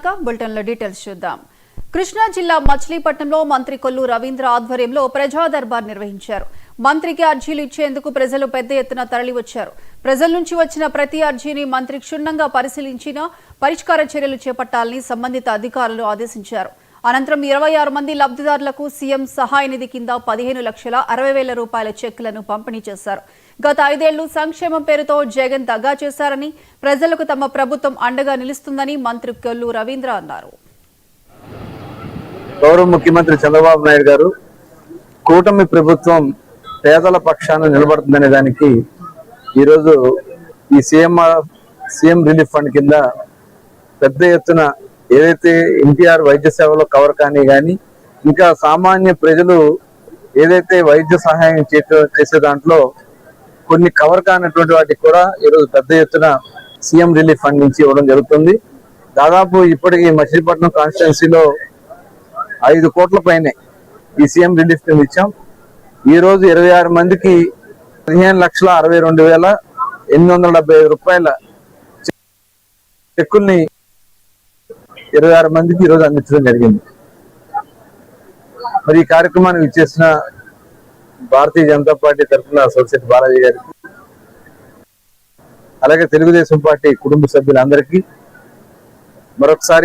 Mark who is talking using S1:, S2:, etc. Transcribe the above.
S1: వివరాలుగా బులెటిన్లో డీటెయిల్స్ చూద్దాం. కృష్ణా జిల్లా మచిలీపట్నంలో మంత్రి కొల్లు రవీంద్ర ఆధ్వర్యంలో ప్రజా దర్బార్ నిర్వహించారు. మంత్రికి అర్జీలు ఇచ్చేందుకు ప్రజలు పెద్ద ఎత్తున తరలివచ్చారు. ప్రజల నుంచి వచ్చిన ప్రతి అర్జీని మంత్రి క్షుణ్ణంగా పరిశీలించిన పరిష్కార చర్యలు చేపట్టాలని సంబంధిత అధికారులు ఆదేశించారు. అనంతరం 26 మంది లబ్ధిదారులకు సీఎం సహాయ నిధి కింద 15,60,000 రూపాయల చెక్కులను పంపిణీ చేశారు. గత 5 ఏళ్లు సంక్షేమం పేరుతో జగన్ దగా చేశారని, ప్రజలకు తమ ప్రభుత్వం అండగా నిలుస్తుందని మంత్రి కొల్లు రవీంద్ర అన్నారు.
S2: గౌరవ ముఖ్యమంత్రి చంద్రబాబు నాయుడు గారు కూటమి ప్రభుత్వం పేదల పక్షాన నిలబడుతుందనే దానికి ఈరోజు ఈ సీఎం రిలీఫ్ ఫండ్ కింద పెద్ద ఎత్తున ఏదైతే ఎన్టీఆర్ వైద్య సేవలో కవర్ కానీ ఇంకా సామాన్య ప్రజలు ఏదైతే వైద్య సహాయం చేసే దాంట్లో కొన్ని కవర్ కానటువంటి వాటికి కూడా ఈరోజు పెద్ద ఎత్తున సీఎం రిలీఫ్ ఫండ్ నుంచి ఇవ్వడం జరుగుతుంది. దాదాపు ఇప్పటికీ మచిలీపట్నం కాన్స్టిట్యున్సీలో 5 కోట్ల పైనే ఈ సీఎం రిలీఫ్ కింద ఇచ్చాం. ఈ రోజు 26 మందికి 15,62,875 రూపాయల చెక్కుల్ని 26 మందికి ఈరోజు అందించడం జరిగింది. మరి ఈ కార్యక్రమానికి ఇచ్చేసిన భారతీయ జనతా పార్టీ తరఫున అసోసియేట్ బాలాజీ గారికి, అలాగే తెలుగుదేశం పార్టీ కుటుంబ సభ్యులందరికీ మరొకసారి